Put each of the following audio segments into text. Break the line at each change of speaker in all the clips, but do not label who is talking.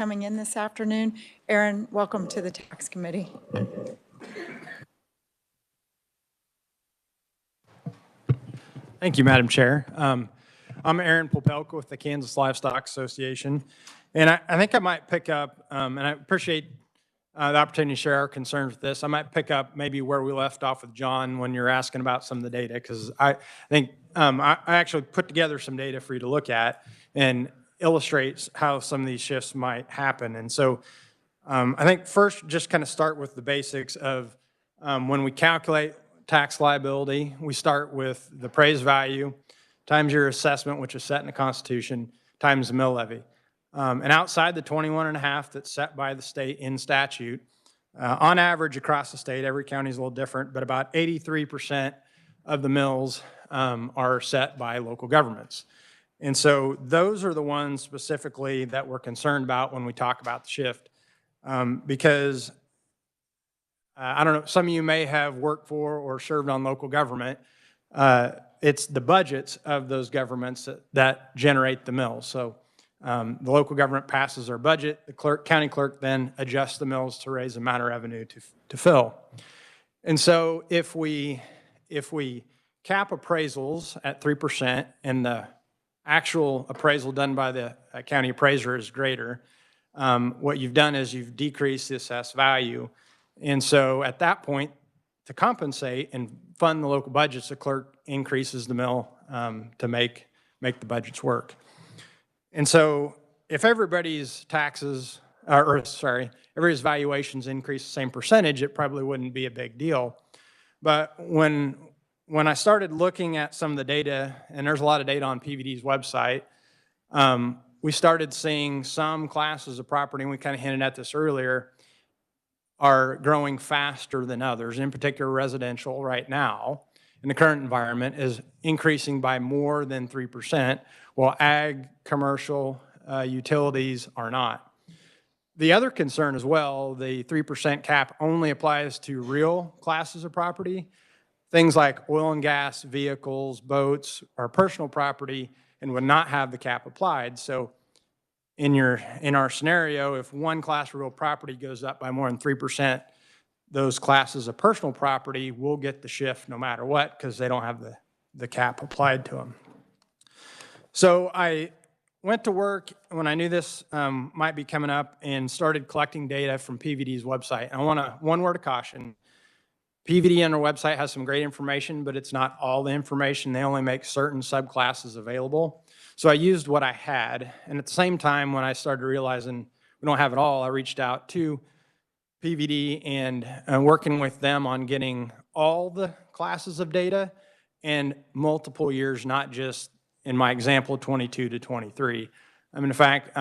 coming in this afternoon. Aaron, welcome to the Tax Committee.
Thank you, Madam Chair. I'm Aaron Popelka with the Kansas Livestock Association, and I think I might pick up, and I appreciate the opportunity to share our concerns with this. I might pick up maybe where we left off with John when you're asking about some of the data, because I think I actually put together some data for you to look at and illustrates how some of these shifts might happen. And so I think first, just kind of start with the basics of when we calculate tax liability, we start with the appraised value times your assessment, which is set in the Constitution, times the mill levy. And outside the 21.5 that's set by the state in statute, on average across the state, every county is a little different, but about 83% of the mills are set by local governments. And so those are the ones specifically that we're concerned about when we talk about the shift. Because I don't know, some of you may have worked for or served on local government. It's the budgets of those governments that generate the mills. So the local government passes their budget, the county clerk then adjusts the mills to raise the amount of revenue to fill. And so if we cap appraisals at 3% and the actual appraisal done by the county appraiser is greater, what you've done is you've decreased the assessed value. And so at that point, to compensate and fund the local budgets, the clerk increases the mill to make the budgets work. And so if everybody's taxes, everybody's valuations increase the same percentage, it probably wouldn't be a big deal. But when I started looking at some of the data, and there's a lot of data on PVD's website, we started seeing some classes of property, and we kind of hinted at this earlier, are growing faster than others. In particular, residential right now in the current environment is increasing by more than 3%, while ag, commercial, utilities are not. The other concern as well, the 3% cap only applies to real classes of property. Things like oil and gas, vehicles, boats, are personal property and would not have the cap applied. So in our scenario, if one class of real property goes up by more than 3%, those classes of personal property will get the shift no matter what, because they don't have the cap applied to them. So I went to work when I knew this might be coming up and started collecting data from PVD's website. And I want one word of caution. PVD on their website has some great information, but it's not all the information. They only make certain subclasses available. So I used what I had. And at the same time, when I started realizing we don't have it all, I reached out to PVD and working with them on getting all the classes of data and multiple years, not just in my example, 22 to 23. I mean, in fact,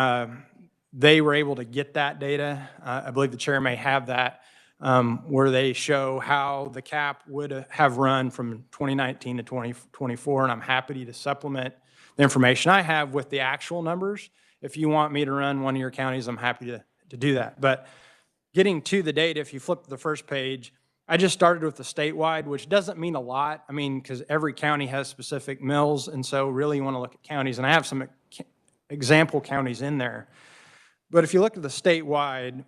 they were able to get that data. I believe the chair may have that, where they show how the cap would have run from 2019 to 2024, and I'm happy to supplement the information I have with the actual numbers. If you want me to run one of your counties, I'm happy to do that. But getting to the data, if you flip to the first page, I just started with the statewide, which doesn't mean a lot. I mean, because every county has specific mills, and so really you want to look at counties, and I have some example counties in there. But if you look at the statewide,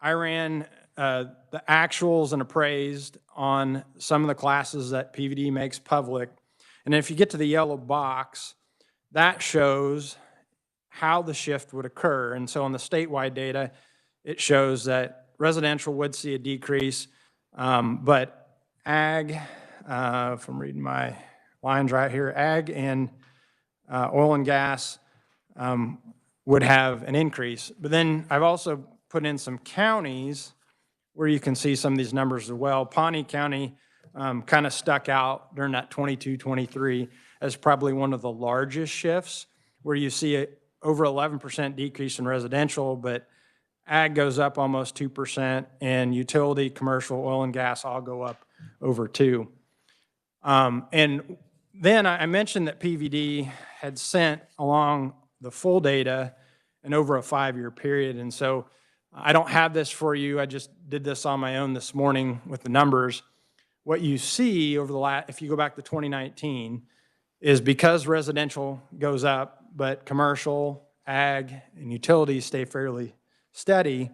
I ran the actuals and appraised on some of the classes that PVD makes public. And if you get to the yellow box, that shows how the shift would occur. And so on the statewide data, it shows that residential would see a decrease, but ag, if I'm reading my lines right here, ag and oil and gas would have an increase. But then I've also put in some counties where you can see some of these numbers as well. Pawnee County kind of stuck out during that 22-23 as probably one of the largest shifts, where you see over 11% decrease in residential, but ag goes up almost 2%, and utility, commercial, oil and gas all go up over 2%. And then I mentioned that PVD had sent along the full data in over a 5-year period. And so I don't have this for you. I just did this on my own this morning with the numbers. What you see over the last, if you go back to 2019, is because residential goes up, but commercial, ag, and utilities stay fairly steady,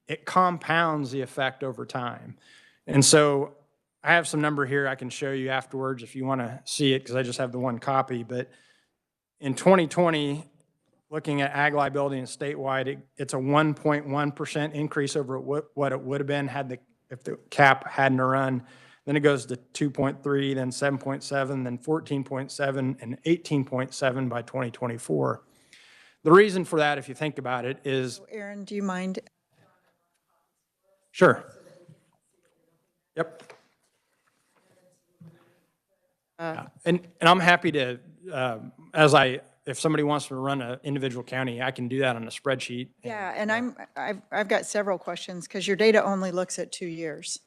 it compounds the effect over time. And so I have some number here I can show you afterwards if you want to see it, because I just have the one copy. But in 2020, looking at ag liability and statewide, it's a 1.1% increase over what it would have been if the cap hadn't run. Then it goes to 2.3, then 7.7, then 14.7, and 18.7 by 2024. The reason for that, if you think about it, is...
Aaron, do you mind?
Sure. Yep. And I'm happy to, if somebody wants to run an individual county, I can do that on a spreadsheet.
Yeah, and I've got several questions because your data only looks at 2 years.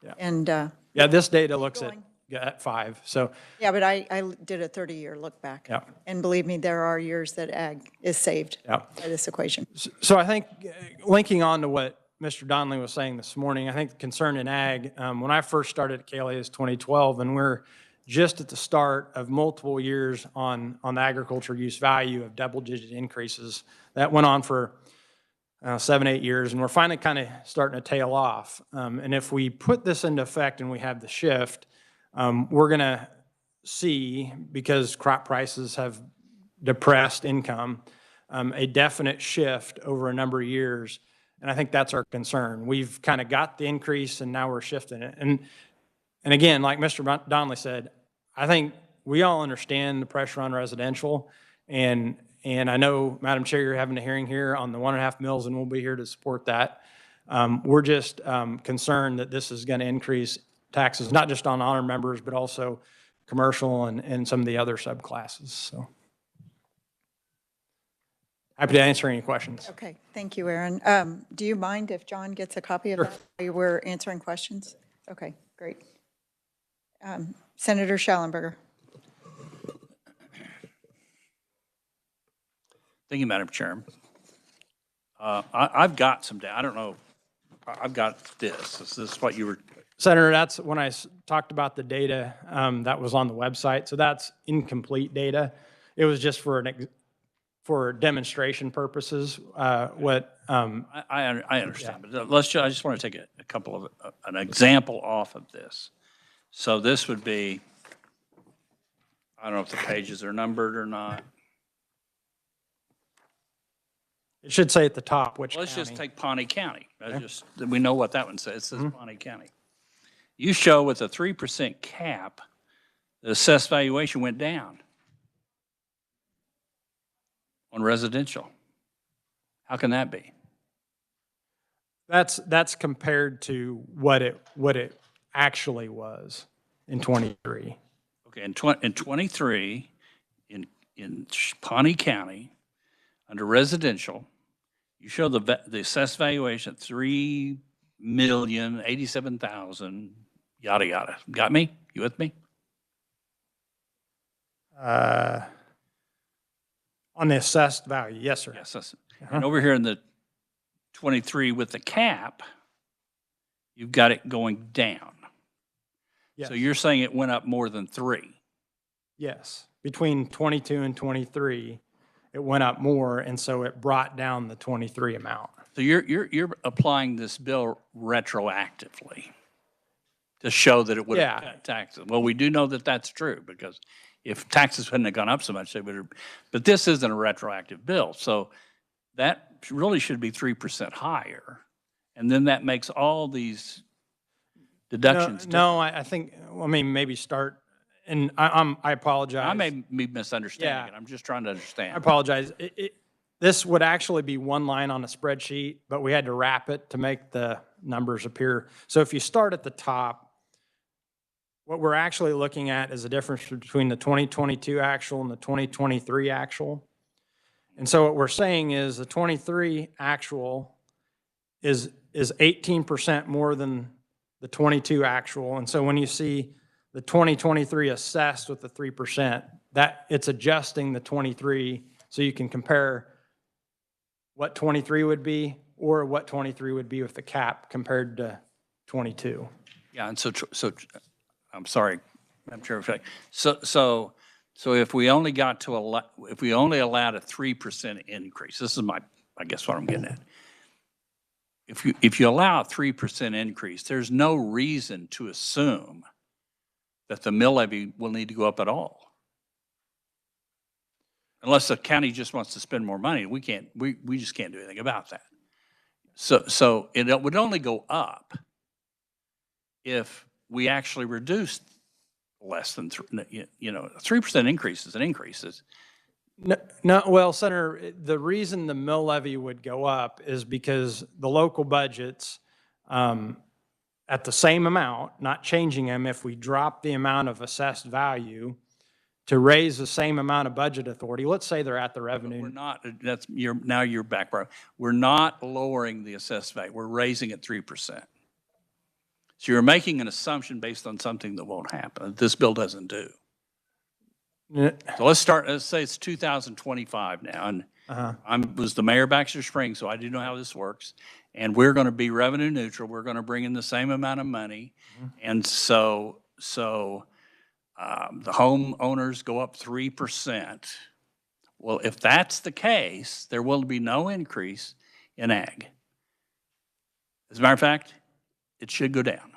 Yeah.
And,
Yeah, this data looks
going.
at 5, so.
yeah, but I did a 30-year look back.
Yeah.
And believe me, there are years that ag is saved
Yeah.
by this equation.
So I think linking on to what Mr. Donnelly was saying this morning, I think the concern in ag, when I first started at KLA is 2012, and we're just at the start of multiple years on the agriculture use value of double-digit increases. That went on for 7, 8 years, and we're finally kind of starting to tail off. And if we put this into effect and we have the shift, we're going to see, because crop prices have depressed income, a definite shift over a number of years. And I think that's our concern. We've kind of got the increase and now we're shifting it. And again, like Mr. Donnelly said, I think we all understand the pressure on residential. And I know, Madam Chair, you're having a hearing here on the 1.5 mills, and we'll be here to support that. We're just concerned that this is going to increase taxes, not just on honor members, but also commercial and some of the other subclasses. So happy to answer any questions.
Okay, thank you, Aaron. Do you mind if John gets a copy of that while we're answering questions? Okay, great. Senator Schallenberger.
Thank you, Madam Chair. I've got some data. I don't know. I've got this. Is this what you were?
Senator, that's when I talked about the data that was on the website. So that's incomplete data. It was just for demonstration purposes. I understand,
but I just want to take a couple of an example off of this. So this would be, I don't know if the pages are numbered or not.
It should say at the top which
Let's
county.
just take Pawnee County.
Okay.
We know what that one says. It says Pawnee County. You show with a 3% cap, the assessed valuation went down on residential. How can that be?
That's compared to what it actually was in 23.
Okay, in 23, in Pawnee County, under residential, you show the assessed valuation at $3,087,000, yada yada. Got me? You with me?
On the assessed value, yes, sir.
Yes. And over here in the 23 with the cap, you've got it going down.
Yes.
So you're saying it went up more than 3?
Yes. Between 22 and 23, it went up more, and so it brought down the 23 amount.
So you're applying this bill retroactively to show that it would have cut taxes. Well, we do know that that's true, because if taxes hadn't have gone up so much, they would have. But this isn't a retroactive bill, so that really should be 3% higher, and then that makes all these deductions.
No, I think, I mean, maybe start, and I apologize.
I may be misunderstanding it. I'm just trying to understand.
I apologize. This would actually be one line on a spreadsheet, but we had to wrap it to make the numbers appear. So if you start at the top, what we're actually looking at is the difference between the 2022 actual and the 2023 actual. And so what we're saying is the 23 actual is 18% more than the 22 actual. And so when you see the 2023 assessed with the 3%, that it's adjusting the 23 so you can compare what 23 would be or what 23 would be with the cap compared to 22.
Yeah, and so I'm sorry, Madam Chair. So So if we only got to if we only allowed a 3% increase, this is I guess what I'm getting at. If you allow a 3% increase, there's no reason to assume that the mill levy will need to go up at all. Unless the county just wants to spend more money, we just can't do anything about that. So it would only go up if we actually reduced less than, a 3% increase is an increase.
No, well, Senator, the reason the mill levy would go up is because the local budgets, at the same amount, not changing them, if we drop the amount of assessed value to raise the same amount of budget authority, let's say they're at the revenue.
We're not, now you're back, bro. We're not lowering the assessed value. We're raising it 3%. So you're making an assumption based on something that won't happen, that this bill doesn't do. So let's say it's 2025 now, and I was the mayor of Baxter Springs, so I do know how this works. And we're going to be revenue neutral. We're going to bring in the same amount of money. And so the homeowners go up 3%. Well, if that's the case, there will be no increase in ag. As a matter of fact, it should go down.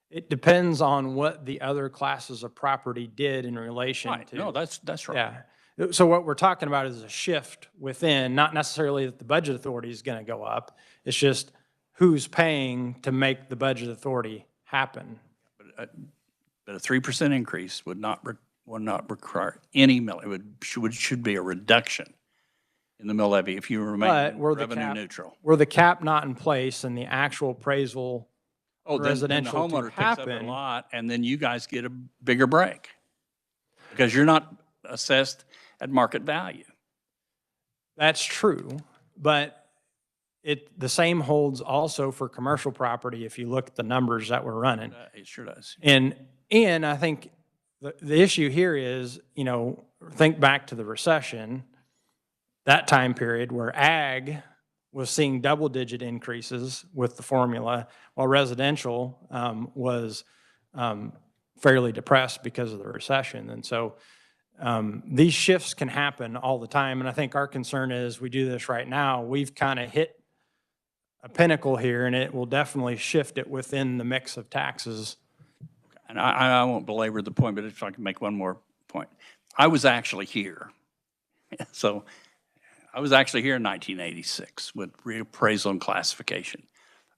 It depends on what the other classes of property did in relation
Right.
to.
No, that's right.
Yeah. So what we're talking about is a shift within, not necessarily that the budget authority is going to go up. It's just who's paying to make the budget authority happen.
But a 3% increase would not require any mill. It should be a reduction in the mill levy if you remain revenue neutral.
Were the cap not in place and the actual appraisal residential
then the homeowner
to
picks up
happen,
a lot, and then you guys get a bigger break because you're not assessed at market value.
that's true, but the same holds also for commercial property if you look at the numbers that we're running.
It sure does.
And I think the issue here is, think back to the recession, that time period where ag was seeing double-digit increases with the formula, while residential was fairly depressed because of the recession. And so these shifts can happen all the time. And I think our concern is we do this right now. We've kind of hit a pinnacle here, and it will definitely shift it within the mix of taxes.
And I won't belabor the point, but if I can make one more point. I was actually here. So I was actually here in 1986 with reappraisal and classification.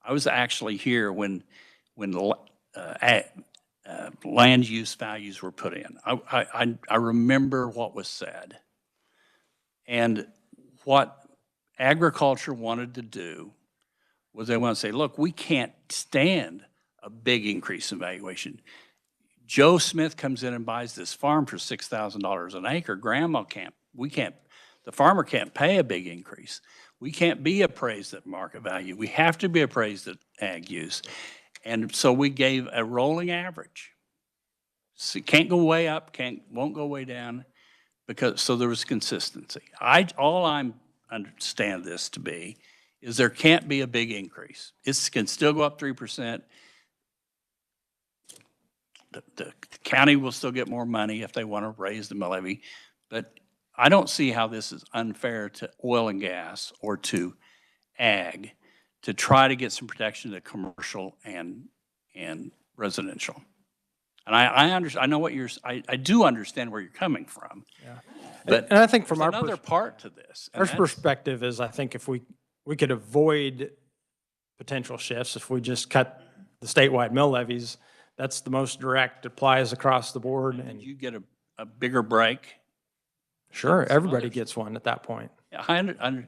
I was actually here when the land use values were put in. I remember what was said. And what agriculture wanted to do was they want to say, look, we can't stand a big increase in valuation. Joe Smith comes in and buys this farm for $6,000 an acre. Grandma the farmer can't pay a big increase. We can't be appraised at market value. We have to be appraised at ag use. And so we gave a rolling average. So it can't go way up, won't go way down, so there was consistency. All I understand this to be is there can't be a big increase. It can still go up 3%. The county will still get more money if they want to raise the mill levy, but I don't see how this is unfair to oil and gas or to ag to try to get some protection to commercial and residential. And I know what I do understand where you're coming from.
Yeah.
But
and I think from
another part to this.
Our perspective is, I think if we could avoid potential shifts, if we just cut the statewide mill levies, that's the most direct, applies across the board.
And you get a bigger break.
Sure, everybody gets one at that point.
Yeah, I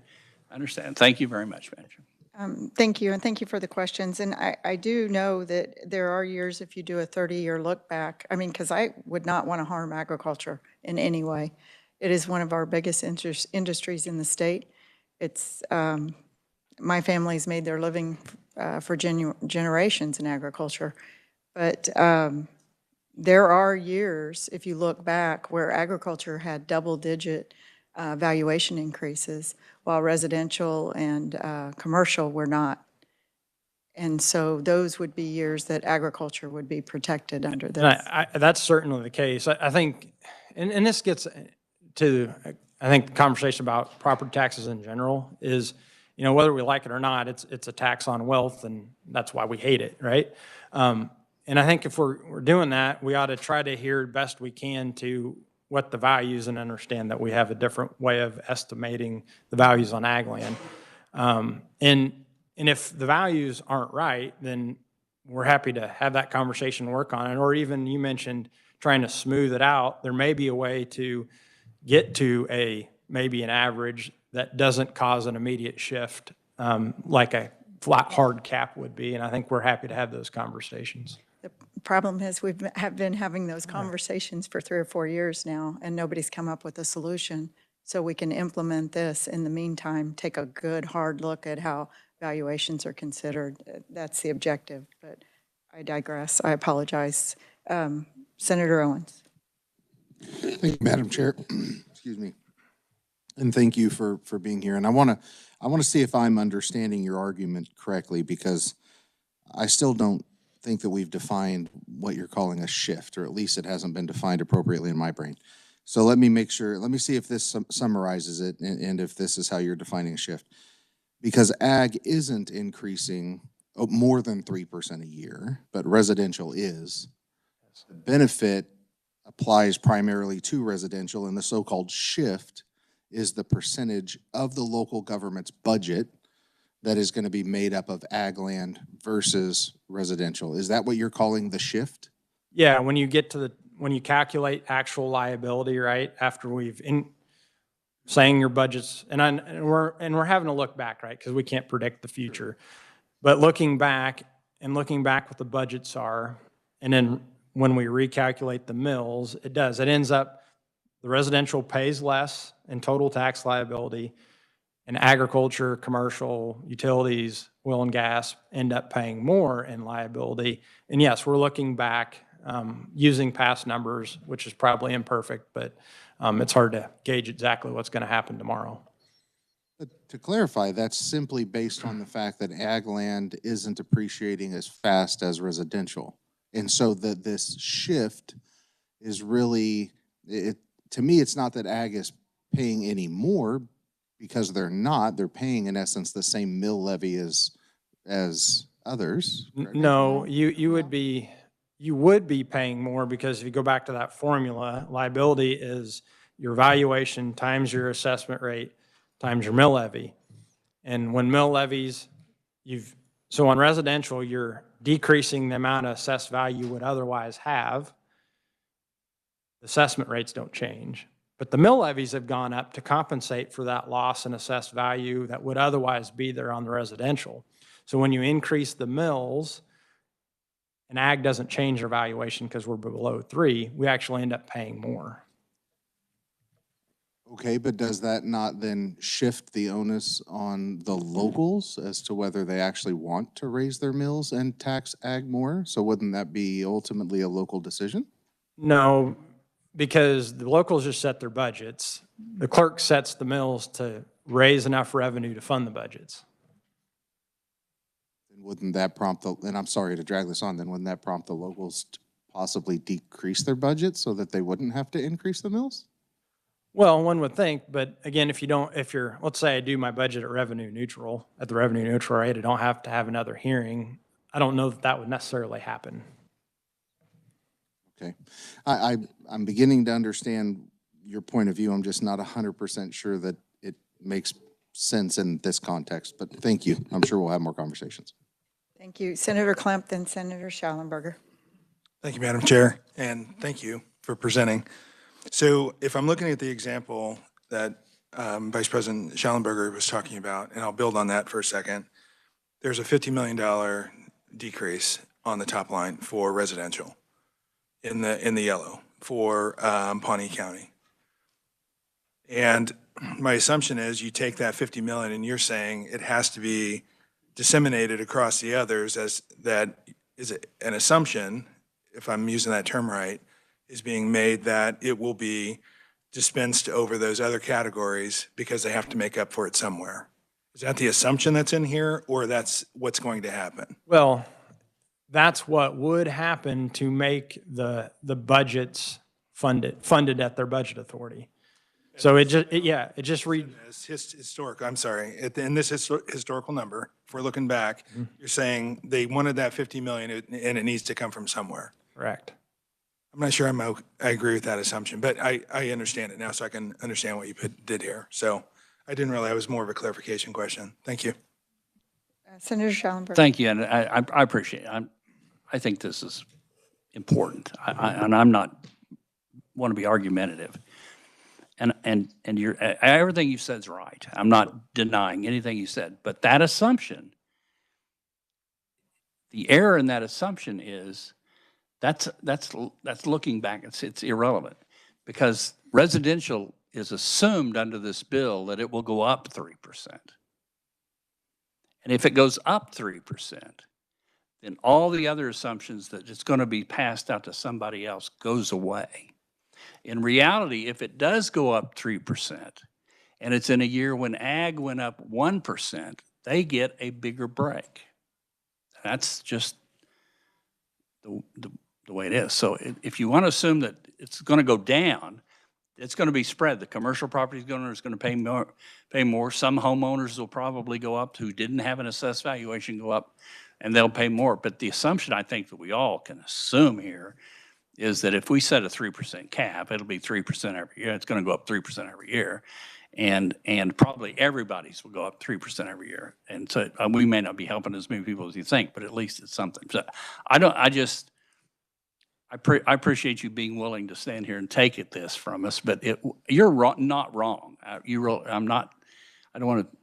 understand. Thank you very much, Manager.
Thank you, and thank you for the questions. And I do know that there are years, if you do a 30-year look back, because I would not want to harm agriculture in any way. It is one of our biggest industries in the state. It's, my family's made their living for generations in agriculture. But there are years, if you look back, where agriculture had double-digit valuation increases, while residential and commercial were not. And so those would be years that agriculture would be protected under
And
this.
that's certainly the case. I think, and this gets to, I think, the conversation about property taxes in general is, whether we like it or not, it's a tax on wealth, and that's why we hate it, right? And I think if we're doing that, we ought to try to adhere best we can to what the values and understand that we have a different way of estimating the values on ag land. And if the values aren't right, then we're happy to have that conversation, work on it, or even you mentioned trying to smooth it out. There may be a way to get to maybe an average that doesn't cause an immediate shift, like a flat, hard cap would be, and I think we're happy to have those conversations.
The problem is have been having those conversations for 3 or 4 years now, and nobody's come up with a solution. So we can implement this in the meantime, take a good, hard look at how valuations are considered. That's the objective, but I digress. I apologize. Senator Owens.
Thank you, Madam Chair. Excuse me. And thank you for being here. And I want to see if I'm understanding your argument correctly, because I still don't think that we've defined what you're calling a shift, or at least it hasn't been defined appropriately in my brain. So let me make sure, let me see if this summarizes it, and if this is how you're defining a shift. Because ag isn't increasing more than 3% a year, but residential is. The benefit applies primarily to residential, and the so-called shift is the percentage of the local government's budget that is going to be made up of ag land versus residential. Is that what you're calling the shift?
Yeah, when you calculate actual liability, right, after saying your budgets, and we're having to look back, right, because we can't predict the future. But looking back what the budgets are, and then when we recalculate the mills, it ends up, the residential pays less in total tax liability, and agriculture, commercial, utilities, oil and gas end up paying more in liability. And yes, we're looking back using past numbers, which is probably imperfect, but it's hard to gauge exactly what's going to happen tomorrow.
But to clarify, that's simply based on the fact that ag land isn't appreciating as fast as residential. And so this shift is really, to me, it's not that ag is paying any more, because they're not. They're paying, in essence, the same mill levy as others.
No, you would be paying more, because if you go back to that formula, liability is your valuation times your assessment rate times your mill levy. And when mill levies, so on residential, you're decreasing the amount of assessed value you would otherwise have. Assessment rates don't change, but the mill levies have gone up to compensate for that loss in assessed value that would otherwise be there on the residential. So when you increase the mills, and ag doesn't change their valuation because we're below 3, we actually end up paying more.
Okay, but does that not then shift the onus on the locals as to whether they actually want to raise their mills and tax ag more? So wouldn't that be ultimately a local decision?
No, because the locals just set their budgets. The clerk sets the mills to raise enough revenue to fund the budgets.
And wouldn't that prompt and I'm sorry to drag this on, then wouldn't that prompt the locals to possibly decrease their budget so that they wouldn't have to increase the mills?
Well, one would think, but again, let's say I do my budget at the revenue neutral rate, I don't have to have another hearing. I don't know that would necessarily happen.
Okay. I'm beginning to understand your point of view. I'm just not 100% sure that it makes sense in this context, but thank you. I'm sure we'll have more conversations.
Thank you. Senator Klemp, then Senator Schallenberger.
Thank you, Madam Chair, and thank you for presenting. So if I'm looking at the example that Vice President Schallenberger was talking about, and I'll build on that for a second, there's a $50 million decrease on the top line for residential in the yellow for Pawnee County. And my assumption is you take that 50 million and you're saying it has to be disseminated across the others, as that is an assumption, if I'm using that term right, is being made that it will be dispensed over those other categories because they have to make up for it somewhere. Is that the assumption that's in here, or that's what's going to happen?
Well, that's what would happen to make the budgets funded at their budget authority. So it just
As historic, I'm sorry, in this historical number, if we're looking back, you're saying they wanted that 50 million and it needs to come from somewhere.
correct.
I'm not sure I agree with that assumption, but I understand it now, so I can understand what you did here. So I didn't realize it was more of a clarification question. Thank you.
Senator Schallenberg.
Thank you, and I appreciate it. I think this is important, and I'm not, want to be argumentative. And everything you said is right. I'm not denying anything you said, but that assumption, the error in that assumption is that's looking back, it's irrelevant, because residential is assumed under this bill that it will go up 3%. And if it goes up 3%, then all the other assumptions that it's going to be passed out to somebody else goes away. In reality, if it does go up 3%, and it's in a year when ag went up 1%, they get a bigger break. That's just the way it is. So if you want to assume that it's going to go down, it's going to be spread. The commercial property owner is going to pay more. Some homeowners will probably go up who didn't have an assessed valuation go up, and they'll pay more. But the assumption I think that we all can assume here is that if we set a 3% cap, it'll be 3% every year. It's going to go up 3% every year. And probably everybody's will go up 3% every year. And so we may not be helping as many people as you think, but at least it's something. So I appreciate you being willing to stand here and take this from us, but you're not wrong. I don't want to,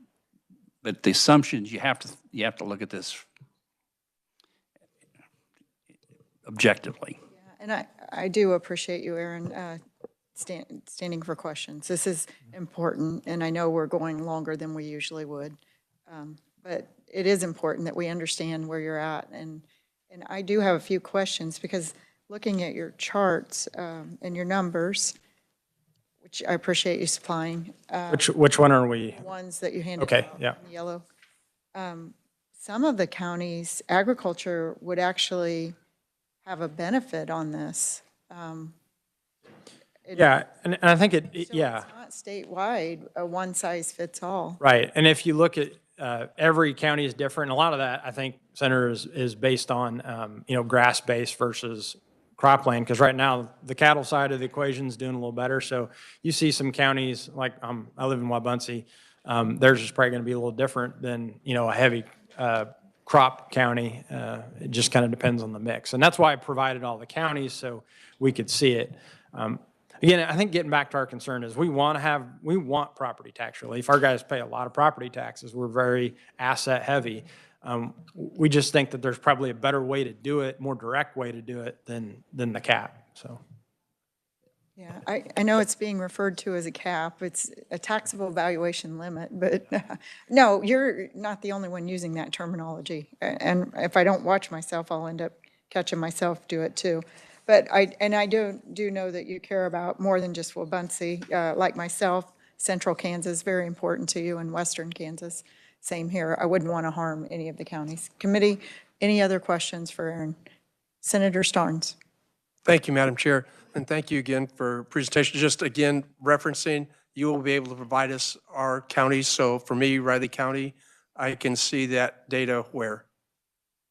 but the assumptions, you have to look at this objectively.
And I do appreciate you, Aaron, standing for questions. This is important, and I know we're going longer than we usually would. But it is important that we understand where you're at. And I do have a few questions, because looking at your charts and your numbers, which I appreciate you supplying.
Which one are we?
Ones that you handed
Okay,
out
yeah.
in yellow. Some of the counties, agriculture would actually have a benefit on this.
Yeah, and I think
So
yeah.
it's not statewide, a one-size-fits-all.
Right, and if you look at every county is different, and a lot of that, I think, Senator, is based on, grass-based versus cropland, because right now, the cattle side of the equation is doing a little better. So you see some counties, like I live in Wabaunsee, theirs is probably going to be a little different than, a heavy crop county. It just kind of depends on the mix. And that's why I provided all the counties so we could see it. Again, I think getting back to our concern is we want property tax relief. Our guys pay a lot of property taxes. We're very asset heavy. We just think that there's probably a better way to do it, more direct way to do it than the cap, so.
Yeah, I know it's being referred to as a cap. It's a taxable valuation limit, but no, you're not the only one using that terminology. And if I don't watch myself, I'll end up catching myself do it too. But I do know that you care about more than just Wabaunsee. Like myself, central Kansas, very important to you, and western Kansas, same here. I wouldn't want to harm any of the counties. Committee, any other questions for Aaron? Senator Starnes.
Thank you, Madam Chair, and thank you again for presentation. Just again, referencing, you will be able to provide us our counties. So for me, Riley County, I can see that data where?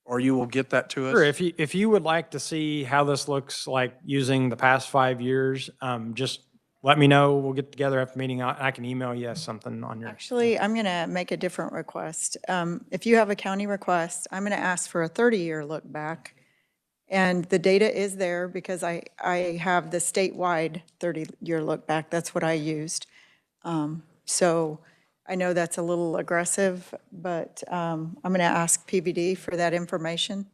Or you will get that to us?
Sure, if you would like to see how this looks like using the past 5 years, just let me know. We'll get together after the meeting. I can email you something on your.
Actually, I'm going to make a different request. If you have a county request, I'm going to ask for a 30-year look back. And the data is there because I have the statewide 30-year look back. That's what I used. So I know that's a little aggressive, but I'm going to ask PVD for that information.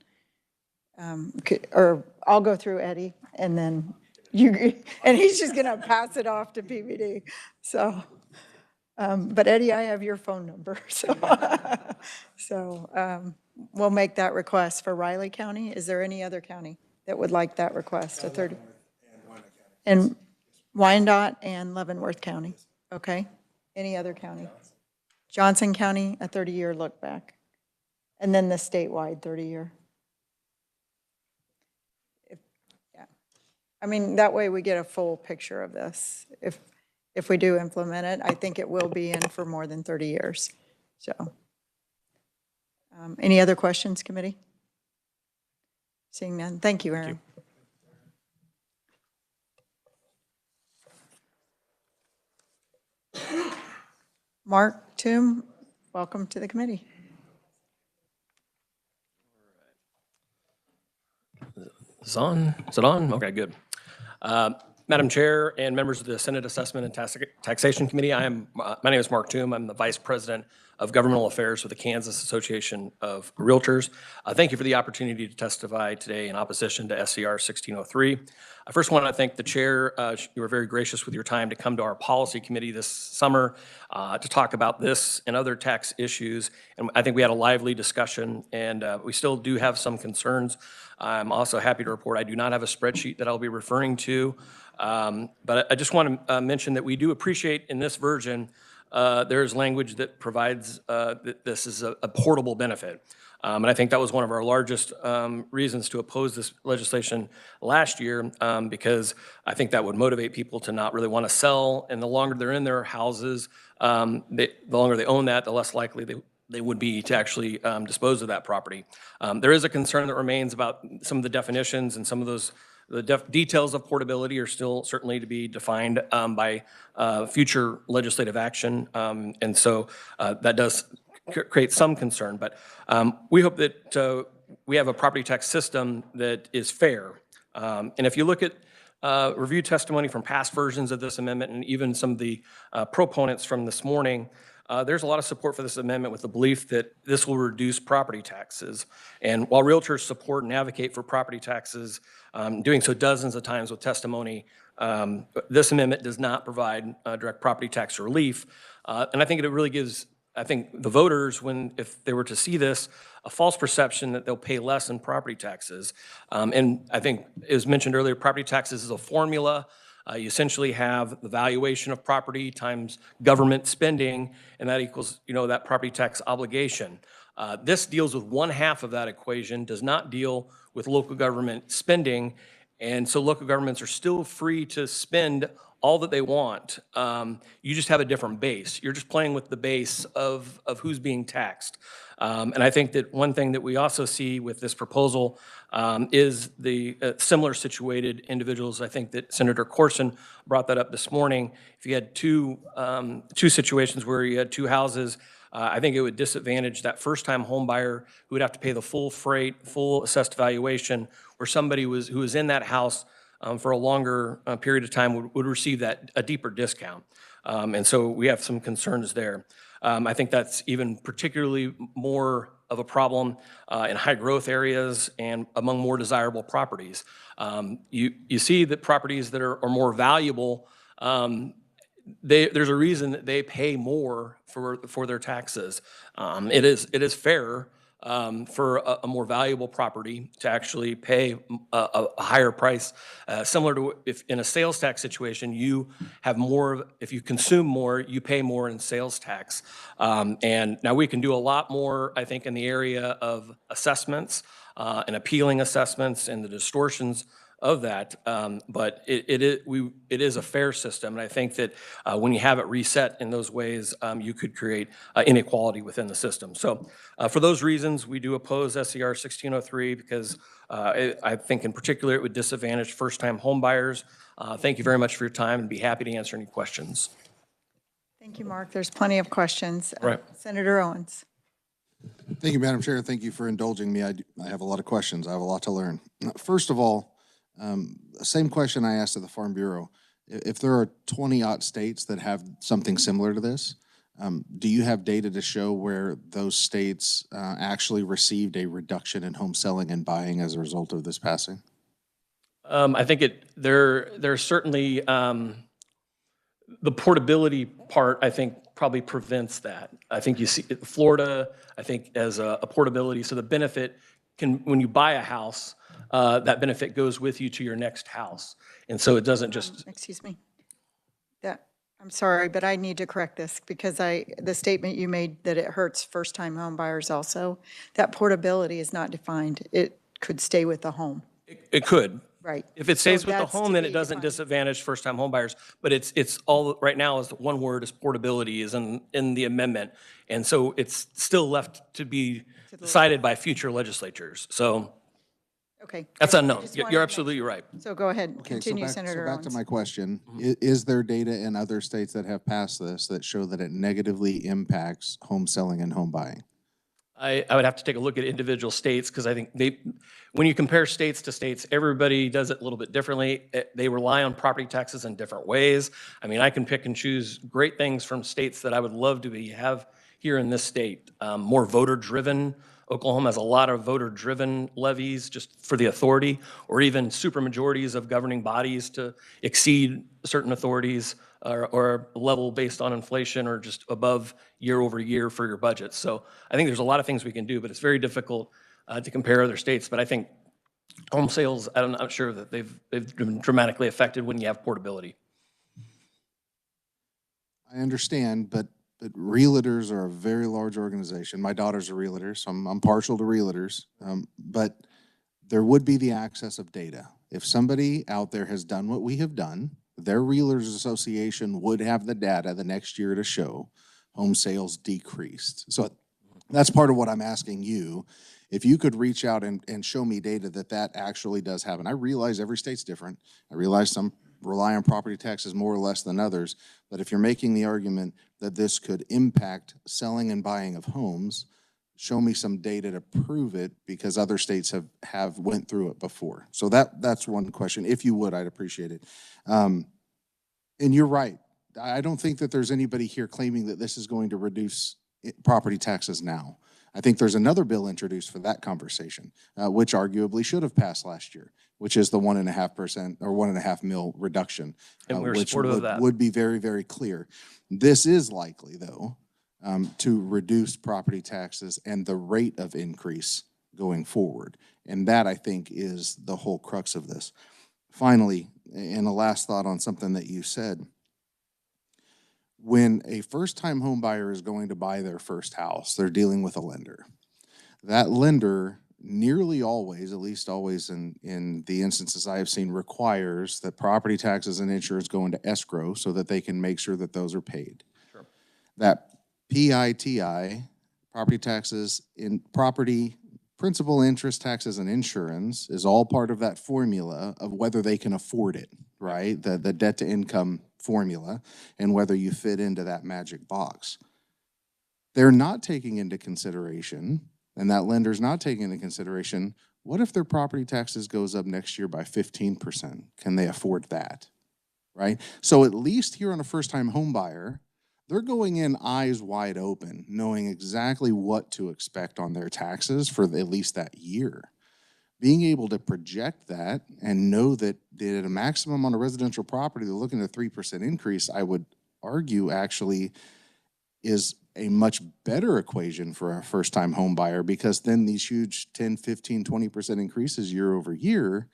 Or I'll go through Eddie, and then and he's just going to pass it off to PVD. So, but Eddie, I have your phone number, so we'll make that request for Riley County. Is there any other county that would like that request? A 30. And Wyandotte and Leavenworth County. Okay. Any other county? Johnson County, a 30-year look back. And then the statewide 30-year. Yeah. I mean, that way we get a full picture of this. If we do implement it, I think it will be in for more than 30 years. So, any other questions, committee? Seeing none. Thank you, Aaron. Mark Toom, welcome to the committee.
Is it on? Is it on? Okay, good. Madam Chair and members of the Senate Assessment and Taxation Committee, my name is Mark Toom. I'm the Vice President of Governmental Affairs with the Kansas Association of Realtors. Thank you for the opportunity to testify today in opposition to SCR 1603. I first want to thank the chair. You were very gracious with your time to come to our policy committee this summer to talk about this and other tax issues. And I think we had a lively discussion, and we still do have some concerns. I'm also happy to report I do not have a spreadsheet that I'll be referring to. But I just want to mention that we do appreciate in this version, there is language that provides that this is a portable benefit. And I think that was one of our largest reasons to oppose this legislation last year, because I think that would motivate people to not really want to sell. And the longer they're in their houses, the longer they own that, the less likely they would be to actually dispose of that property. There is a concern that remains about some of the definitions, and some of those details of portability are still certainly to be defined by future legislative action. And so that does create some concern. But we hope that we have a property tax system that is fair. And if you look at review testimony from past versions of this amendment, and even some of the proponents from this morning, there's a lot of support for this amendment with the belief that this will reduce property taxes. And while realtors support and advocate for property taxes, doing so dozens of times with testimony, this amendment does not provide direct property tax relief. And I think it really gives, I think, the voters, if they were to see this, a false perception that they'll pay less in property taxes. And I think, as mentioned earlier, property taxes is a formula. You essentially have the valuation of property times government spending, and that equals, that property tax obligation. This deals with one half of that equation, does not deal with local government spending, and so local governments are still free to spend all that they want. You just have a different base. You're just playing with the base of who's being taxed. And I think that one thing that we also see with this proposal is the similar situated individuals. I think that Senator Corson brought that up this morning. If you had two situations where you had two houses, I think it would disadvantage that first-time home buyer who would have to pay the full freight, full assessed valuation, where somebody who was in that house for a longer period of time would receive a deeper discount. And so we have some concerns there. I think that's even particularly more of a problem in high growth areas and among more desirable properties. You see that properties that are more valuable, there's a reason that they pay more for their taxes. It is fair for a more valuable property to actually pay a higher price, similar to if in a sales tax situation, you have more, if you consume more, you pay more in sales tax. And now we can do a lot more, I think, in the area of assessments and appealing assessments and the distortions of that, but it is a fair system, and I think that when you have it reset in those ways, you could create inequality within the system. So for those reasons, we do oppose SCR 1603 because I think in particular it would disadvantage first-time home buyers. Thank you very much for your time, and be happy to answer any questions.
Thank you, Mark. There's plenty of questions.
Right.
Senator Owens.
Thank you, Madam Chair. Thank you for indulging me. I have a lot of questions. I have a lot to learn. First of all, same question I asked at the Farm Bureau. If there are 20-odd states that have something similar to this, do you have data to show where those states actually received a reduction in home selling and buying as a result of this passing?
I think there's certainly the portability part, I think, probably prevents that. I think you see Florida, I think, as a portability. So the benefit can, when you buy a house, that benefit goes with you to your next house. And so it doesn't just.
Excuse me. That I'm sorry, but I need to correct this because the statement you made that it hurts first-time home buyers also, that portability is not defined. It could stay with the home.
It could.
Right.
If it
So
stays with the
that's to
home, then it
be
doesn't
defined.
disadvantage first-time home buyers. But it's all, right now, is one word is portability is in the amendment. And so it's still left to be decided by future legislatures. So
Okay.
that's
I
unknown.
just wanted to
You're
make
absolutely
sure.
right.
So go ahead,
Okay,
continue,
so
Senator
back to
Owens.
my question. Is there data in other states that have passed this that show that it negatively impacts home selling and home buying?
I would have to take a look at individual states because I think when you compare states to states, everybody does it a little bit differently. They rely on property taxes in different ways. I mean, I can pick and choose great things from states that I would love to have here in this state. More voter-driven. Oklahoma has a lot of voter-driven levies just for the authority, or even supermajorities of governing bodies to exceed certain authorities or a level based on inflation or just above year over year for your budget. So I think there's a lot of things we can do, but it's very difficult to compare other states. But I think home sales, I'm not sure that they've been dramatically affected when you have portability.
I understand, but realtors are a very large organization. My daughter's a realtor, so I'm partial to realtors. But there would be the access of data. If somebody out there has done what we have done, their Realtors Association would have the data the next year to show home sales decreased. So that's part of what I'm asking you. If you could reach out and show me data that actually does happen. I realize every state's different. I realize some rely on property taxes more or less than others. But if you're making the argument that this could impact selling and buying of homes, show me some data to prove it, because other states have went through it before. So that's one question. If you would, I'd appreciate it. And you're right. I don't think that there's anybody here claiming that this is going to reduce property taxes now. I think there's another bill introduced for that conversation, which arguably should have passed last year, which is the 1.5% or 1.5 mil reduction,
And we're
which
supportive of that.
would be very, very clear. This is likely, though, to reduce property taxes and the rate of increase going forward. And that, I think, is the whole crux of this. Finally, and a last thought on something that you said. When a first-time home buyer is going to buy their first house, they're dealing with a lender. That lender nearly always, at least always in the instances I have seen, requires that property taxes and insurance go into escrow so that they can make sure that those are paid.
Sure.
That PITI, property taxes, in property, principal, interest, taxes, and insurance is all part of that formula of whether they can afford it, right? The debt to income formula, and whether you fit into that magic box. They're not taking into consideration, and that lender's not taking into consideration, what if their property taxes goes up next year by 15%? Can they afford that, right? So at least here on a first-time home buyer, they're going in eyes wide open, knowing exactly what to expect on their taxes for at least that year. Being able to project that and know that at a maximum on a residential property, they're looking at a 3% increase, I would argue actually is a much better equation for a first-time home buyer, because then these huge 10, 15, 20% increases year over year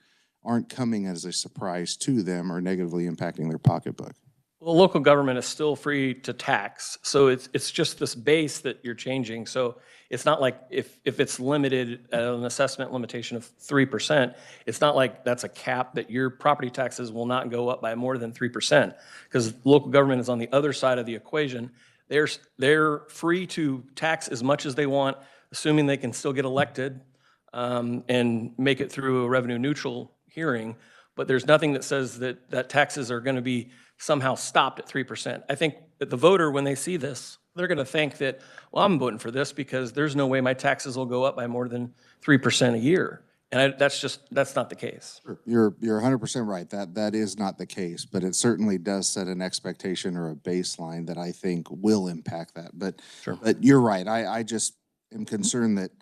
aren't coming as a surprise to them or negatively impacting their pocketbook.
Well, local government is still free to tax, so it's just this base that you're changing. So it's not like if it's limited at an assessment limitation of 3%, it's not like that's a cap that your property taxes will not go up by more than 3%, because local government is on the other side of the equation. They're free to tax as much as they want, assuming they can still get elected and make it through a revenue neutral hearing. But there's nothing that says that taxes are going to be somehow stopped at 3%. I think that the voter, when they see this, they're going to think that, well, I'm voting for this because there's no way my taxes will go up by more than 3% a year. And that's not the case.
You're 100% right. That is not the case, but it certainly does set an expectation or a baseline that I think will impact that. But you're right. I just am concerned that,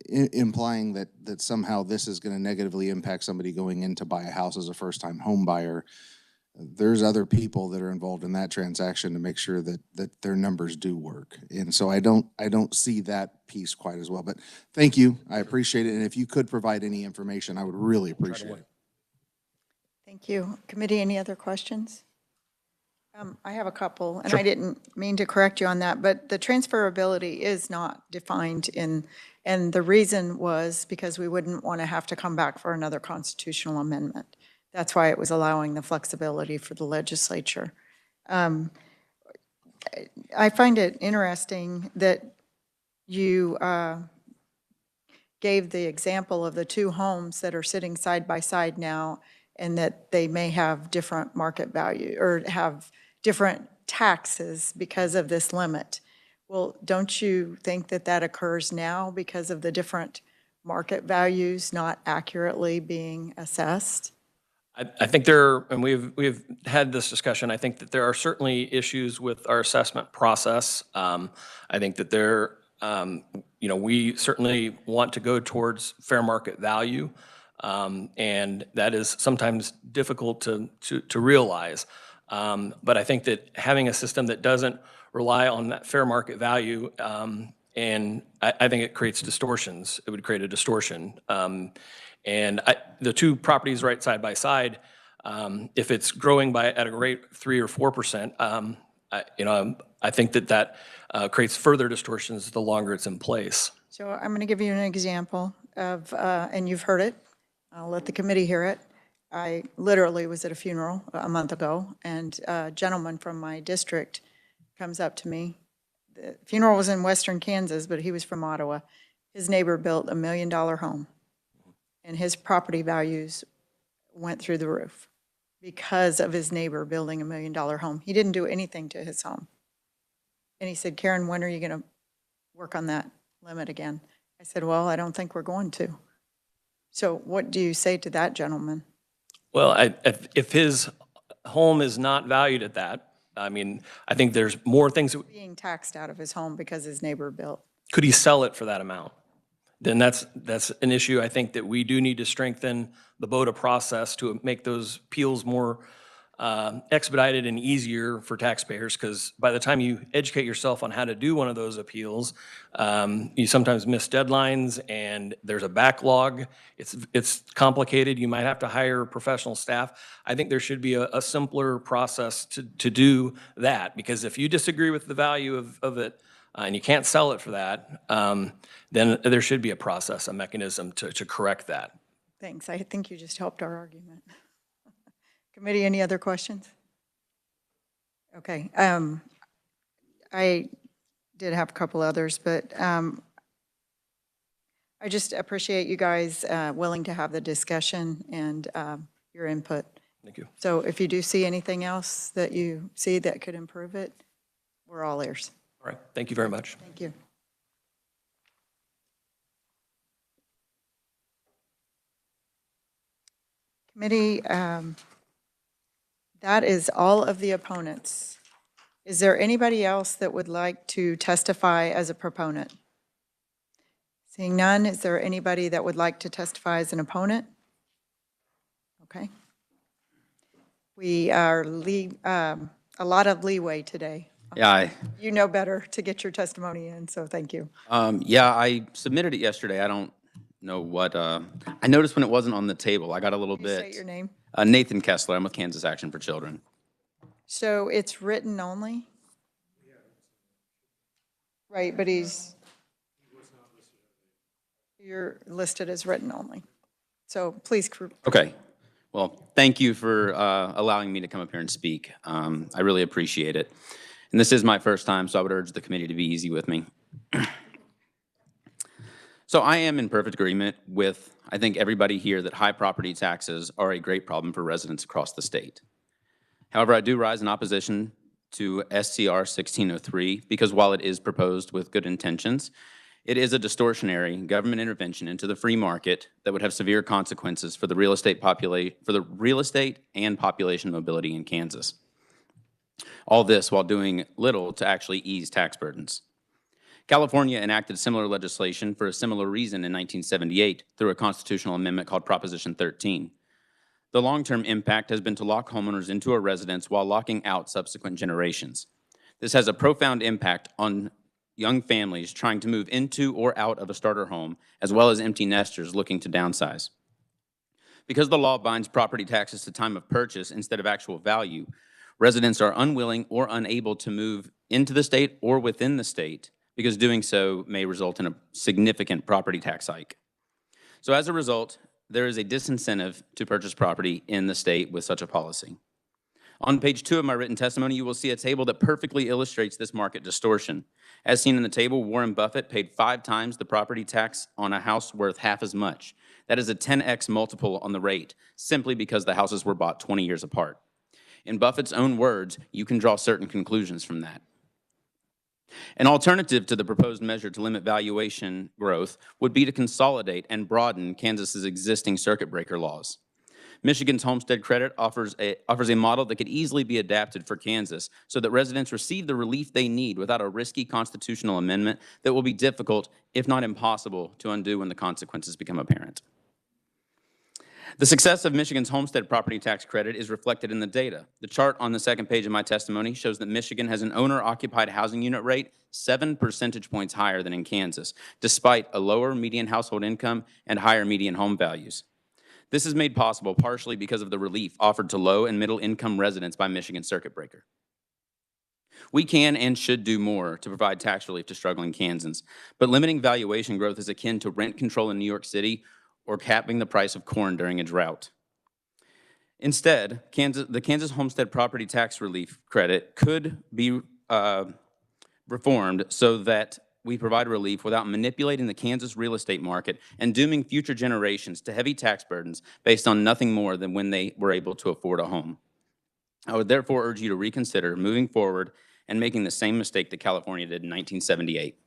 implying that somehow this is going to negatively impact somebody going in to buy a house as a first-time home buyer. There's other people that are involved in that transaction to make sure that their numbers do work. And so I don't see that piece quite as well. But thank you. I appreciate it. And if you could provide any information, I would really appreciate it.
Thank you. Committee, any other questions? I have a couple, and I didn't mean to correct you on that, but the transferability is not defined in, and the reason was because we wouldn't want to have to come back for another constitutional amendment. That's why it was allowing the flexibility for the legislature. I find it interesting that you gave the example of the two homes that are sitting side by side now, and that they may have different market value or have different taxes because of this limit. Well, don't you think that that occurs now because of the different market values not accurately being assessed?
I think there, and we've had this discussion, I think that there are certainly issues with our assessment process. I think that there, we certainly want to go towards fair market value, and that is sometimes difficult to realize. But I think that having a system that doesn't rely on that fair market value, and I think it creates distortions. It would create a distortion. The two properties right side by side, if it's growing at a rate 3 or 4%, I think that creates further distortions the longer it's in place.
So I'm going to give you an example of, and you've heard it, I'll let the committee hear it. I literally was at a funeral a month ago, and a gentleman from my district comes up to me. The funeral was in western Kansas, but he was from Ottawa. His neighbor built $1 million home, and his property values went through the roof because of his neighbor building $1 million home. He didn't do anything to his home. And he said, Karen, when are you going to work on that limit again? I said, well, I don't think we're going to. So what do you say to that gentleman?
Well, if his home is not valued at that, I mean, I think there's more things.
Being taxed out of his home because his neighbor built.
Could he sell it for that amount? Then that's an issue. I think that we do need to strengthen the BOTA process to make those appeals more expedited and easier for taxpayers, because by the time you educate yourself on how to do one of those appeals, you sometimes miss deadlines and there's a backlog. It's complicated. You might have to hire professional staff. I think there should be a simpler process to do that, because if you disagree with the value of it and you can't sell it for that, then there should be a process, a mechanism to correct that.
Thanks. I think you just helped our argument. Committee, any other questions? Okay. I did have a couple others, but I just appreciate you guys willing to have the discussion and your input.
Thank you.
So if you do see anything else that you see that could improve it, we're all ears.
All right. Thank you very much.
Thank you. Committee, that is all of the opponents. Is there anybody else that would like to testify as a proponent? Seeing none, is there anybody that would like to testify as an opponent? Okay. We are a lot of leeway today.
Yeah,
You know better to get your testimony in, so thank you.
I submitted it yesterday. I don't know what, I noticed when it wasn't on the table, I got a little
Can you state
bit.
your name?
Nathan Kessler, I'm with Kansas Action for Children.
So it's written only? Right, but you're listed as written only. So please.
Okay, well, thank you for allowing me to come up here and speak. I really appreciate it. And this is my first time, so I would urge the committee to be easy with me. So I am in perfect agreement with, I think, everybody here that high property taxes are a great problem for residents across the state. However, I do rise in opposition to SCR 1603 because while it is proposed with good intentions, it is a distortionary government intervention into the free market that would have severe consequences for the real estate and population mobility in Kansas. All this while doing little to actually ease tax burdens. California enacted similar legislation for a similar reason in 1978 through a constitutional amendment called Proposition 13. The long-term impact has been to lock homeowners into a residence while locking out subsequent generations. This has a profound impact on young families trying to move into or out of a starter home, as well as empty nesters looking to downsize. Because the law binds property taxes to time of purchase instead of actual value, Residents are unwilling or unable to move into the state or within the state because doing so may result in a significant property tax hike. So as a result, there is a disincentive to purchase property in the state with such a policy. On page 2 of my written testimony, you will see a table that perfectly illustrates this market distortion. As seen in the table, Warren Buffett paid 5 times the property tax on a house worth half as much. That is a 10x multiple on the rate, simply because the houses were bought 20 years apart. In Buffett's own words, you can draw certain conclusions from that. An alternative to the proposed measure to limit valuation growth would be to consolidate and broaden Kansas's existing circuit breaker laws. Michigan's homestead credit offers a model that could easily be adapted for Kansas so that residents receive the relief they need without a risky constitutional amendment that will be difficult, if not impossible, to undo when the consequences become apparent. The success of Michigan's homestead property tax credit is reflected in the data. The chart on the second page of my testimony shows that Michigan has an owner-occupied housing unit rate 7 percentage points higher than in Kansas, despite a lower median household income and higher median home values. This is made possible partially because of the relief offered to low and middle income residents by Michigan Circuit Breaker. We can and should do more to provide tax relief to struggling Kansans, but limiting valuation growth is akin to rent control in New York City or capping the price of corn during a drought. Instead, the Kansas Homestead Property Tax Relief Credit could be reformed so that we provide relief without manipulating the Kansas real estate market and dooming future generations to heavy tax burdens based on nothing more than when they were able to afford a home. I would therefore urge you to reconsider moving forward and making the same mistake that California did in 1978.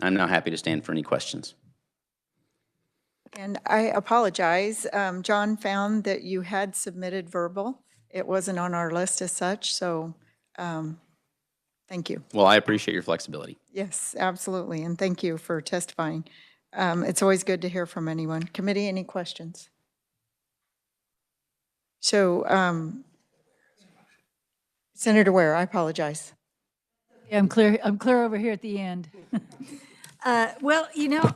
I'm now happy to stand for any questions.
And I apologize. John found that you had submitted verbal. It wasn't on our list as such, so thank you.
Well, I appreciate your flexibility.
Yes, absolutely, and thank you for testifying. It's always good to hear from anyone. Committee, any questions? So, Senator Ware, I apologize.
Yeah, I'm clear over here at the end. Well, you know,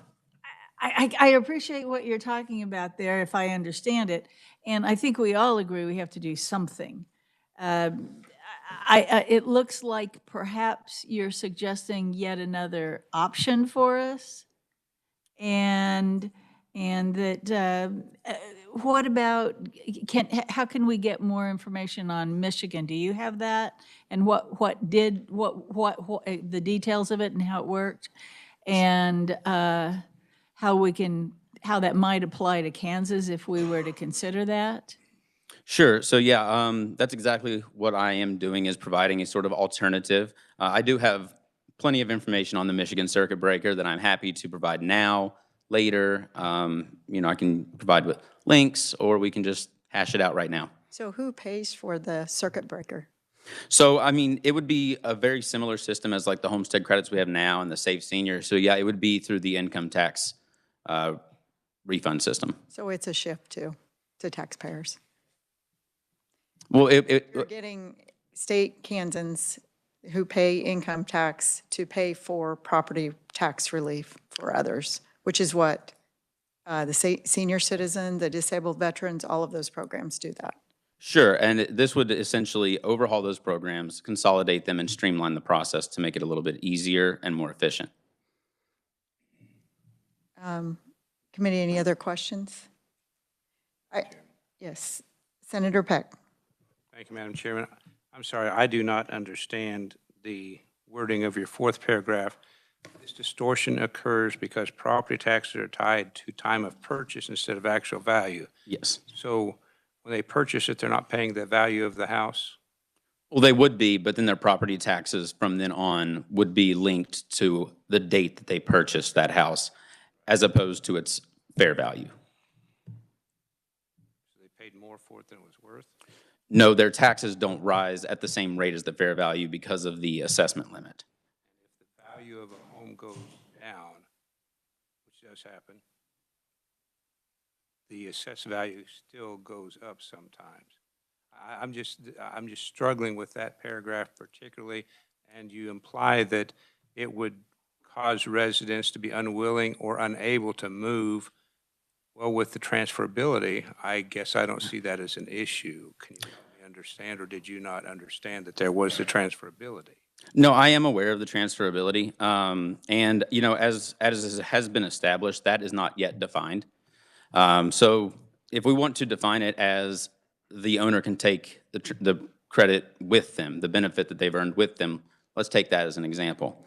I appreciate what you're talking about there, if I understand it, and I think we all agree we have to do something. It looks like perhaps you're suggesting yet another option for us, and that what about how can we get more information on Michigan? Do you have that, and what the details of it and how it worked, and how that might apply to Kansas if we were to consider that?
Sure. So yeah, that's exactly what I am doing, is providing a sort of alternative. I do have plenty of information on the Michigan Circuit Breaker that I'm happy to provide now, later. You know, I can provide with links, or we can just hash it out right now.
So who pays for the circuit breaker?
So, I mean, it would be a very similar system as like the homestead credits we have now and the Save Senior. So yeah, it would be through the income tax refund system.
So it's a shift to taxpayers.
Well,
You're getting state Kansans who pay income tax to pay for property tax relief for others, which is what the senior citizen, the disabled veterans, all of those programs do that.
Sure, and this would essentially overhaul those programs, consolidate them, and streamline the process to make it a little bit easier and more efficient.
Committee, any other questions? Yes, Senator Peck.
Thank you, Madam Chairman. I'm sorry, I do not understand the wording of your fourth paragraph. This distortion occurs because property taxes are tied to time of purchase instead of actual value.
Yes.
So when they purchase it, they're not paying the value of the house?
Well, they would be, but then their property taxes from then on would be linked to the date that they purchased that house, as opposed to its fair value.
So they paid more for it than it was worth?
No, their taxes don't rise at the same rate as the fair value because of the assessment limit.
If the value of a home goes down, which does happen, the assessed value still goes up sometimes. I'm just struggling with that paragraph particularly, and you imply that it would cause residents to be unwilling or unable to move. Well, with the transferability, I guess I don't see that as an issue. Can you help me understand, or did you not understand that there was the transferability?
No, I am aware of the transferability. And, you know, as has been established, that is not yet defined. So if we want to define it as the owner can take the credit with them, the benefit that they've earned with them, let's take that as an example.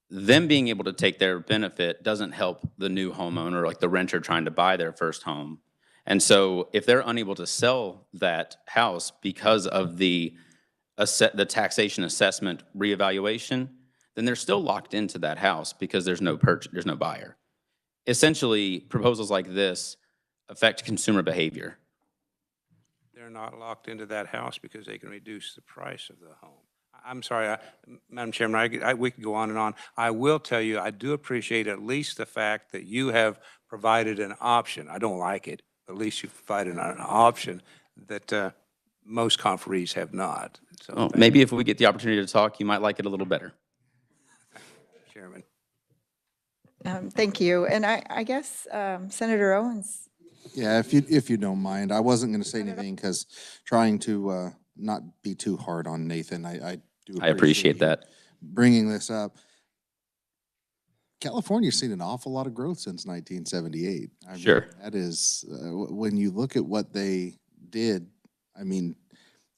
Them being able to take their benefit doesn't help the new homeowner, like the renter trying to buy their first home. And so if they're unable to sell that house because of the taxation assessment reevaluation, then they're still locked into that house because there's no buyer. Essentially, proposals like this affect consumer behavior.
They're not locked into that house because they can reduce the price of the home. I'm sorry, Madam Chairman, we could go on and on. I will tell you, I do appreciate at least the fact that you have provided an option. I don't like it, but at least you've provided an option that most conferees have not. So
Well, maybe if we get the opportunity to talk, you might like it a little better.
Chairman.
Thank you. And I guess Senator Owens.
Yeah, if you don't mind, I wasn't going to say anything because trying to not be too hard on Nathan. I do.
I appreciate
you
that.
bringing this up. California's seen an awful lot of growth since 1978. I mean,
Sure.
that is when you look at what they did. I mean,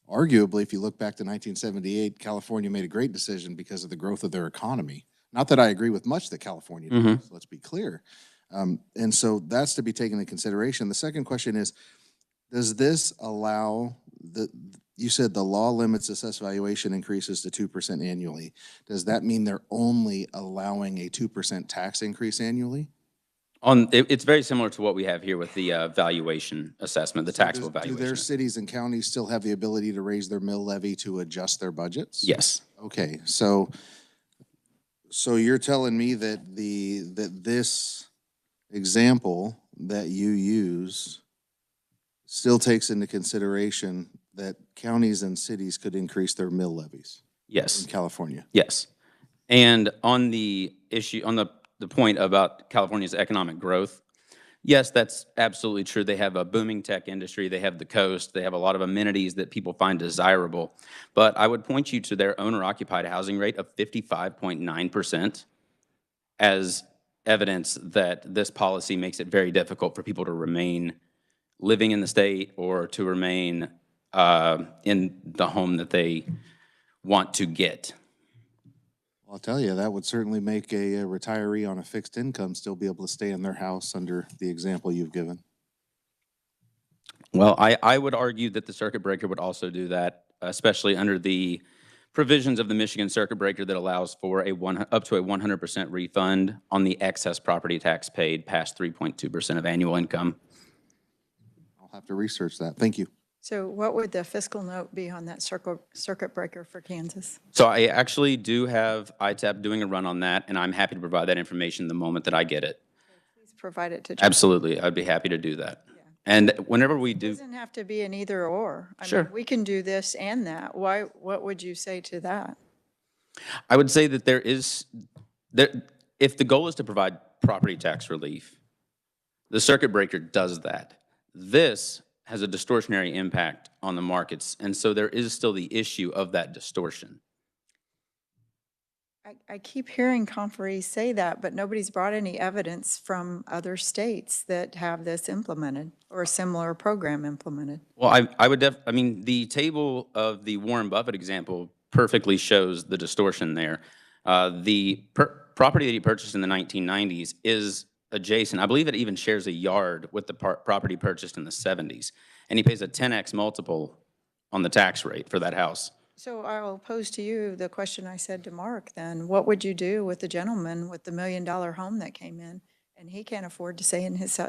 arguably, if you look back to 1978, California made a great decision because of the growth of their economy. Not that I agree with much that California does, let's be clear. And so that's to be taken into consideration. The second question is, does this allow you said the law limits assessed valuation increases to 2% annually. Does that mean they're only allowing a 2% tax increase annually?
It's very similar to what we have here with the valuation assessment, the taxable valuation.
Do their cities and counties still have the ability to raise their mill levy to adjust their budgets?
Yes.
Okay, so you're telling me that this example that you use still takes into consideration that counties and cities could increase their mill levies?
Yes.
In California?
Yes. And on the issue, on the point about California's economic growth, yes, that's absolutely true. They have a booming tech industry. They have the coast. They have a lot of amenities that people find desirable. But I would point you to their owner-occupied housing rate of 55.9% as evidence that this policy makes it very difficult for people to remain living in the state or to remain in the home that they want to get.
I'll tell you, that would certainly make a retiree on a fixed income still be able to stay in their house under the example you've given.
Well, I would argue that the circuit breaker would also do that, especially under the provisions of the Michigan circuit breaker that allows for up to a 100% refund on the excess property tax paid past 3.2% of annual income.
I'll have to research that. Thank you.
So what would the fiscal note be on that circuit breaker for Kansas?
So I actually do have ITAP doing a run on that, and I'm happy to provide that information the moment that I get it.
Please provide it to John.
Absolutely, I'd be happy to do that. Yeah. And whenever we
It
do,
doesn't have to be an either or. I
Sure.
mean, we can do this and that. What would you say to that?
I would say that if the goal is to provide property tax relief, the circuit breaker does that. This has a distortionary impact on the markets, and so there is still the issue of that distortion.
I keep hearing conferees say that, but nobody's brought any evidence from other states that have this implemented or a similar program implemented.
Well, I mean, the table of the Warren Buffett example perfectly shows the distortion there. The property that he purchased in the 1990s is adjacent. I believe it even shares a yard with the property purchased in the 70s. And he pays a 10x multiple on the tax rate for that house.
So I'll pose to you the question I said to Mark then. What would you do with the gentleman with the $1 million home that came in and he can't afford to stay in his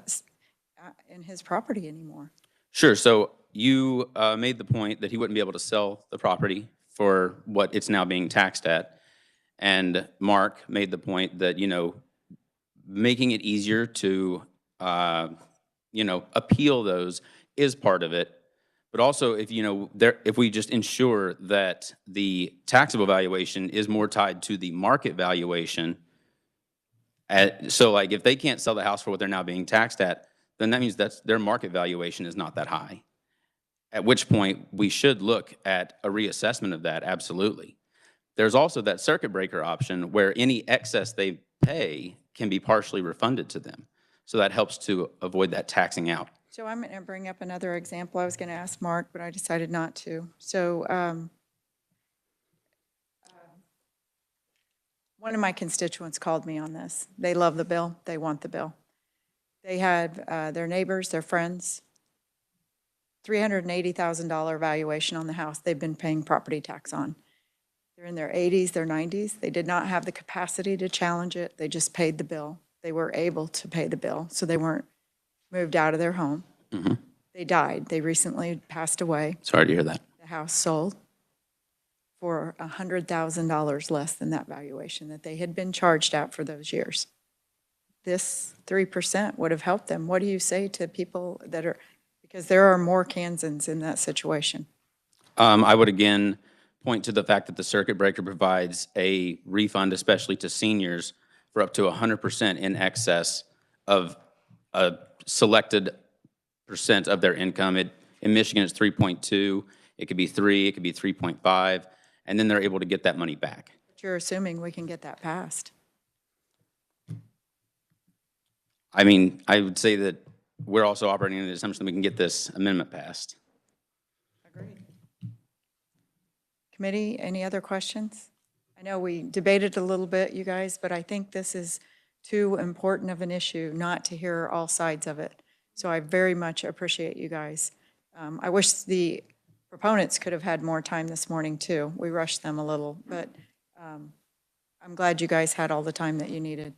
property anymore?
Sure. So you made the point that he wouldn't be able to sell the property for what it's now being taxed at. And Mark made the point that, making it easier to, appeal those is part of it. But also, if we just ensure that the taxable valuation is more tied to the market valuation, so like if they can't sell the house for what they're now being taxed at, then that means their market valuation is not that high. at which point we should look at a reassessment of that, absolutely. There's also that circuit breaker option where any excess they pay can be partially refunded to them. So that helps to avoid that taxing out.
So I'm going to bring up another example. I was going to ask Mark, but I decided not to. So one of my constituents called me on this. They love the bill. They want the bill. They had their neighbors, their friends, $380,000 valuation on the house they've been paying property tax on. They're in their 80s, their 90s. They did not have the capacity to challenge it. They just paid the bill. They were able to pay the bill, so they weren't moved out of their home.
Mm-hmm.
They died. They recently passed away.
Sorry to hear that.
The house sold for $100,000 less than that valuation that they had been charged at for those years. This 3% would have helped them. What do you say to people that are, because there are more Kansans in that situation?
I would again point to the fact that the circuit breaker provides a refund, especially to seniors, for up to 100% in excess of a selected percent of their income. In Michigan, it's 3.2. It could be 3. It could be 3.5. And then they're able to get that money back.
But you're assuming we can get that passed.
I mean, I would say that we're also operating on the assumption that we can get this amendment passed.
Agreed. Committee, any other questions? I know we debated a little bit, you guys, but I think this is too important of an issue not to hear all sides of it. So I very much appreciate you guys. I wish the proponents could have had more time this morning too. We rushed them a little, but I'm glad you guys had all the time that you needed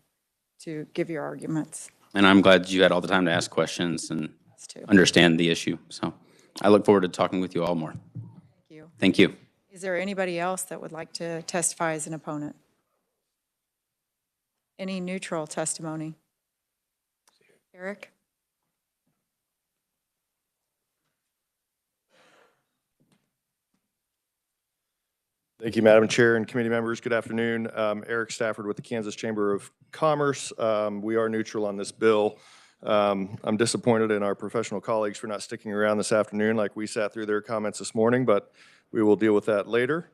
to give your arguments.
And I'm glad you had all the time to ask questions and understand the issue. So I look forward to talking with you all more.
Thank you.
Thank you.
Is there anybody else that would like to testify as an opponent? Any neutral testimony? Eric?
Thank you, Madam Chair and committee members. Good afternoon. Eric Stafford with the Kansas Chamber of Commerce. We are neutral on this bill. I'm disappointed in our professional colleagues for not sticking around this afternoon like we sat through their comments this morning, but we will deal with that later.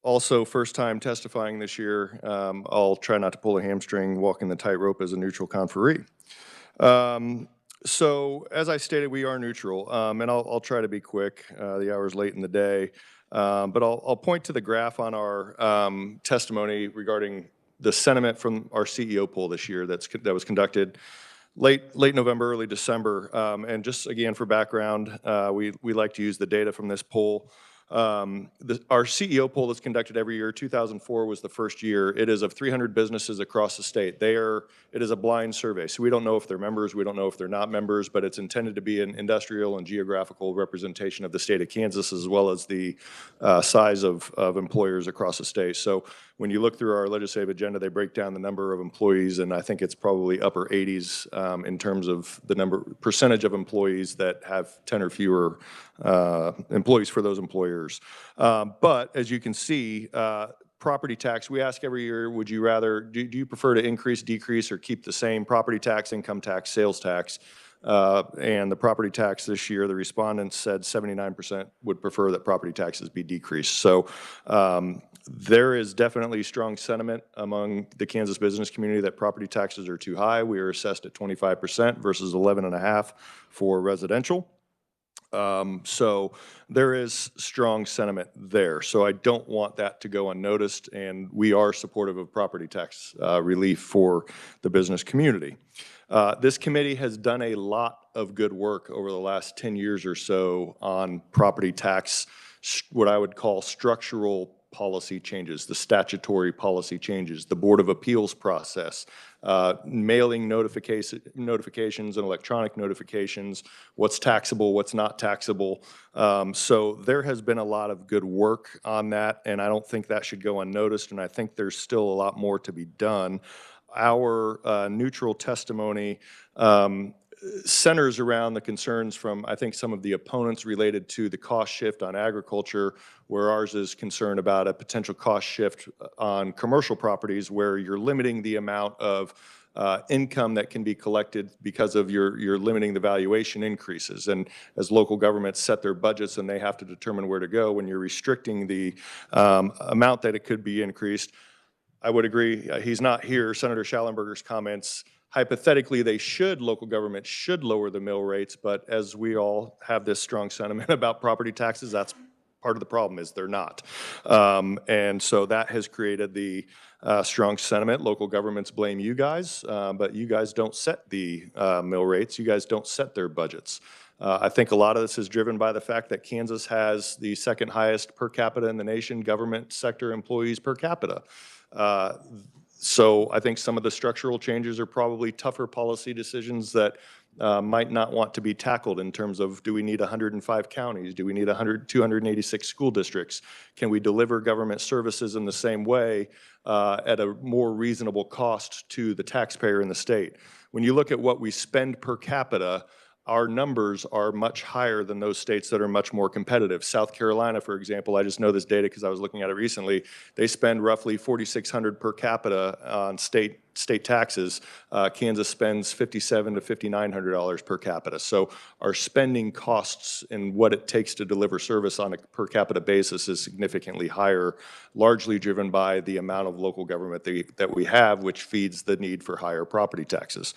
Also, first time testifying this year. I'll try not to pull a hamstring walking the tightrope as a neutral conferee. So as I stated, we are neutral, and I'll try to be quick. The hour's late in the day, but I'll point to the graph on our testimony regarding the sentiment from our CEO poll this year that was conducted late November, early December. And just again for background, we like to use the data from this poll. Our CEO poll that's conducted every year, 2004 was the first year. It is of 300 businesses across the state. It is a blind survey, so we don't know if they're members, we don't know if they're not members, but it's intended to be an industrial and geographical representation of the state of Kansas as well as the size of employers across the state. So when you look through our legislative agenda, they break down the number of employees, and I think it's probably upper 80s in terms of the percentage of employees that have 10 or fewer employees for those employers. But as you can see, property tax, we ask every year, would you rather, do you prefer to increase, decrease, or keep the same property tax, income tax, sales tax? And the property tax this year, the respondents said 79% would prefer that property taxes be decreased. So there is definitely strong sentiment among the Kansas business community that property taxes are too high. We are assessed at 25% versus 11.5% for residential. So there is strong sentiment there. So I don't want that to go unnoticed, and we are supportive of property tax relief for the business community. This committee has done a lot of good work over the last 10 years or so on property tax, what I would call structural policy changes, the statutory policy changes, the Board of Appeals process, mailing notifications and electronic notifications, what's taxable, what's not taxable. So there has been a lot of good work on that, and I don't think that should go unnoticed, and I think there's still a lot more to be done. Our neutral testimony centers around the concerns from, I think, some of the opponents related to the cost shift on agriculture, where ours is concerned about a potential cost shift on commercial properties where you're limiting the amount of income that can be collected because of you're limiting the valuation increases. And as local governments set their budgets and they have to determine where to go, when you're restricting the amount that it could be increased, I would agree. He's not here. Senator Schallenberger's comments, hypothetically, local government should lower the mill rates, but as we all have this strong sentiment about property taxes, that's part of the problem is they're not. And so that has created the strong sentiment. Local governments blame you guys, but you guys don't set the mill rates. You guys don't set their budgets. I think a lot of this is driven by the fact that Kansas has the second highest per capita in the nation, government sector employees per capita. So I think some of the structural changes are probably tougher policy decisions that might not want to be tackled in terms of, do we need 105 counties? Do we need 286 school districts? Can we deliver government services in the same way at a more reasonable cost to the taxpayer in the state? When you look at what we spend per capita, our numbers are much higher than those states that are much more competitive. South Carolina, for example, I just know this data because I was looking at it recently. They spend roughly $4,600 per capita on state taxes. Kansas spends $5,700 to $5,900 per capita. So our spending costs and what it takes to deliver service on a per capita basis is significantly higher, largely driven by the amount of local government that we have, which feeds the need for higher property taxes.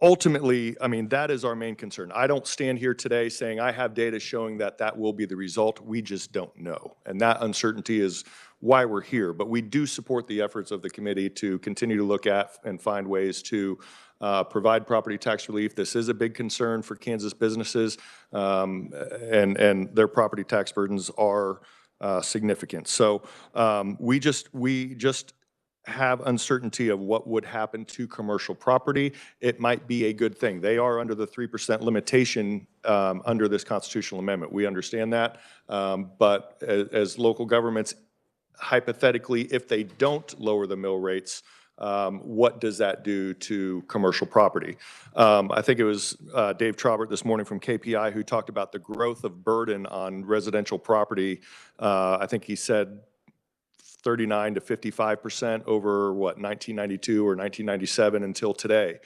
Ultimately, I mean, that is our main concern. I don't stand here today saying I have data showing that that will be the result. We just don't know. And that uncertainty is why we're here. But we do support the efforts of the committee to continue to look at and find ways to provide property tax relief. This is a big concern for Kansas businesses, and their property tax burdens are significant. So we just have uncertainty of what would happen to commercial property. It might be a good thing. They are under the 3% limitation under this constitutional amendment. We understand that. But as local governments, hypothetically, if they don't lower the mill rates, what does that do to commercial property? I think it was Dave Trobert this morning from KPI who talked about the growth of burden on residential property. I think he said 39 to 55% over 1992 or 1997 until today.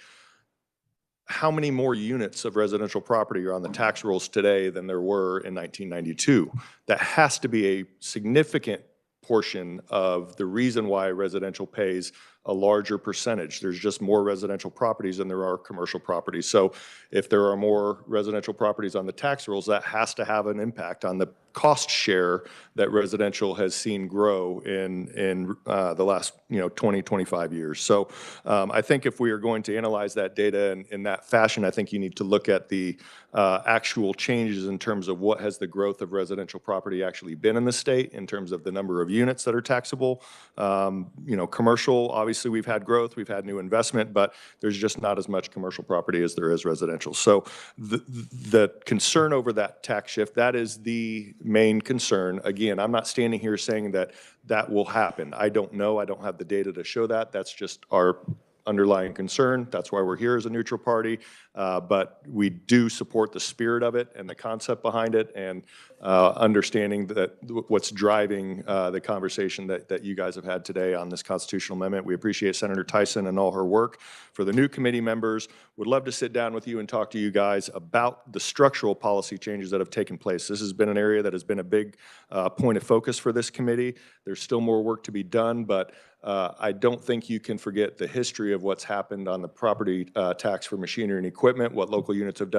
How many more units of residential property are on the tax rolls today than there were in 1992? That has to be a significant portion of the reason why residential pays a larger percentage. There's just more residential properties than there are commercial properties. So if there are more residential properties on the tax rolls, that has to have an impact on the cost share that residential has seen grow in the last 20, 25 years. So I think if we are going to analyze that data in that fashion, I think you need to look at the actual changes in terms of what has the growth of residential property actually been in the state in terms of the number of units that are taxable. Commercial, obviously we've had growth, we've had new investment, but there's just not as much commercial property as there is residential. So the concern over that tax shift, that is the main concern. Again, I'm not standing here saying that that will happen. I don't know. I don't have the data to show that. That's just our underlying concern. That's why we're here as a neutral party. But we do support the spirit of it and the concept behind it, and understanding that what's driving the conversation that you guys have had today on this constitutional amendment. We appreciate Senator Tyson and all her work. For the new committee members, would love to sit down with you and talk to you guys about the structural policy changes that have taken place. This has been an area that has been a big point of focus for this committee. There's still more work to be done, but I don't think you can forget the history of what's happened on the property tax for machinery and equipment, what local units of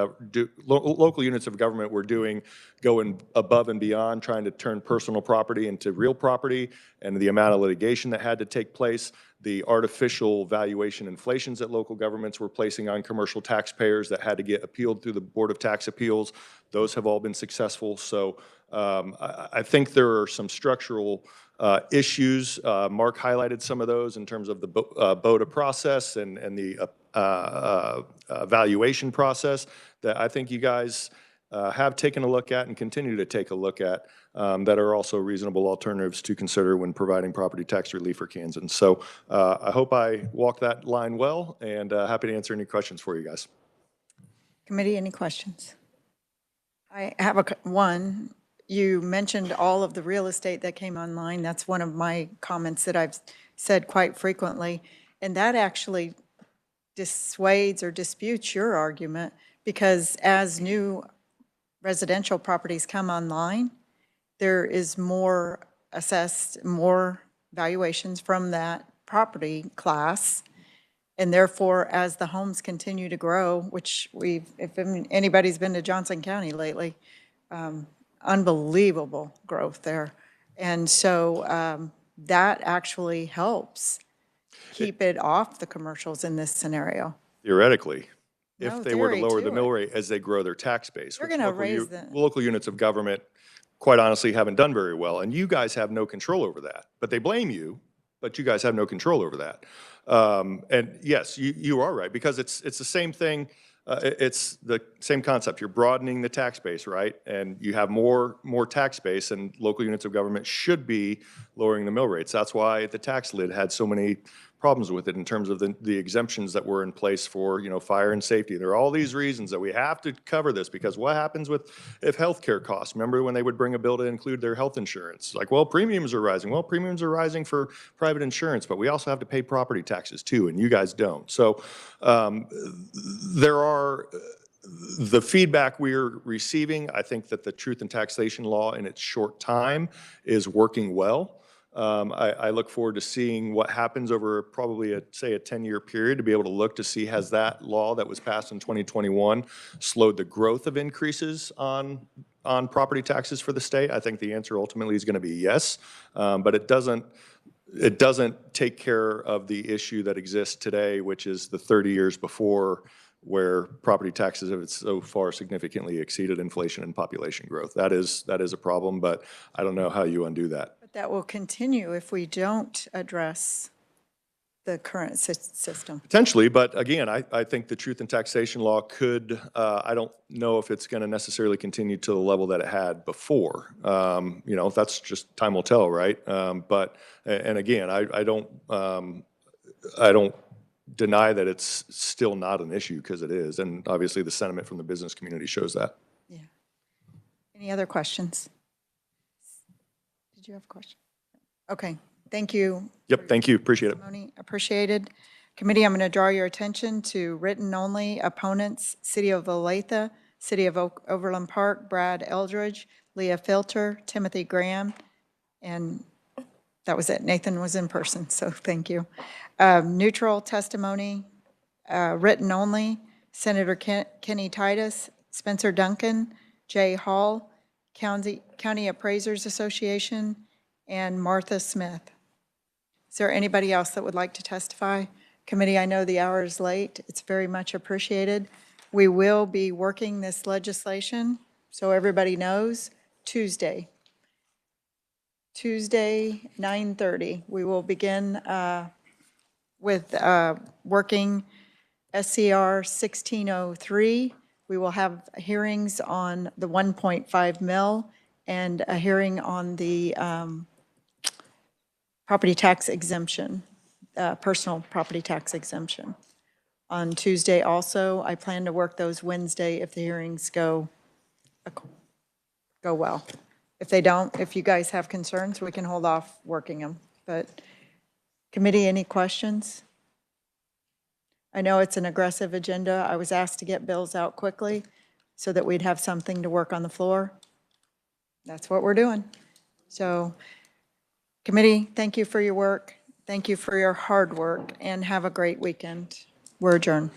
government were doing, going above and beyond, trying to turn personal property into real property, and the amount of litigation that had to take place, the artificial valuation inflations that local governments were placing on commercial taxpayers that had to get appealed through the Board of Tax Appeals. Those have all been successful. So I think there are some structural issues. Mark highlighted some of those in terms of the BOTA process and the valuation process that I think you guys have taken a look at and continue to take a look at. that are also reasonable alternatives to consider when providing property tax relief for Kansans. So I hope I walk that line well, and happy to answer any questions for you guys.
Committee, any questions? I have one. You mentioned all of the real estate that came online. That's one of my comments that I've said quite frequently. And that actually dissuades or disputes your argument, because as new residential properties come online, there is more assessed, more valuations from that property class. And therefore, as the homes continue to grow, which if anybody's been to Johnson County lately, unbelievable growth there. And so that actually helps keep it off the commercials in this scenario.
Theoretically,
No
if they were to
theory
lower
to
the mill
it.
rate as they grow their tax base,
You're
which
gonna raise the-
local units of government, quite honestly, haven't done very well. And you guys have no control over that. But they blame you, but you guys have no control over that. And yes, you are right, because it's the same thing. It's the same concept. You're broadening the tax base, right? And you have more tax base, and local units of government should be lowering the mill rates. That's why the tax lid had so many problems with it in terms of the exemptions that were in place for, fire and safety. There are all these reasons that we have to cover this, because what happens if healthcare costs? Remember when they would bring a bill to include their health insurance? Like, well, premiums are rising. Well, premiums are rising for private insurance, but we also have to pay property taxes too, and you guys don't. So there are the feedback we're receiving. I think that the truth in taxation law in its short time is working well. I look forward to seeing what happens over probably a 10-year period, to be able to look to see, has that law that was passed in 2021 slowed the growth of increases on property taxes for the state? I think the answer ultimately is going to be yes, but it doesn't take care of the issue that exists today, which is the 30 years before, where property taxes have so far significantly exceeded inflation and population growth. That is a problem, but I don't know how you undo that.
But that will continue if we don't address the current system.
Potentially, but again, I think the truth in taxation law could, I don't know if it's going to necessarily continue to the level that it had before. That's just time will tell, right? But, and again, I don't deny that it's still not an issue, because it is. And obviously the sentiment from the business community shows that.
Yeah. Any other questions? Did you have a question? Okay, thank you.
Yep, thank you, appreciate it.
Testimony appreciated. Committee, I'm going to draw your attention to written only opponents: City of Olathe, City of Overland Park, Brad Eldridge, Leah Filter, Timothy Graham, and that was it. Nathan was in person, so thank you. Neutral testimony, written only: Senator Kenny Titus, Spencer Duncan, Jay Hall, County Appraisers Association, and Martha Smith. Is there anybody else that would like to testify? Committee, I know the hour is late. It's very much appreciated. We will be working this legislation, so everybody knows, Tuesday, 9:30. We will begin with working SCR 1603. We will have hearings on the 1.5 mil and a hearing on the property tax exemption, personal property tax exemption. On Tuesday also, I plan to work those Wednesday if the hearings go well. If they don't, if you guys have concerns, we can hold off working them. But committee, any questions? I know it's an aggressive agenda. I was asked to get bills out quickly so that we'd have something to work on the floor. That's what we're doing. So, committee, thank you for your work. Thank you for your hard work, and have a great weekend. We're adjourned.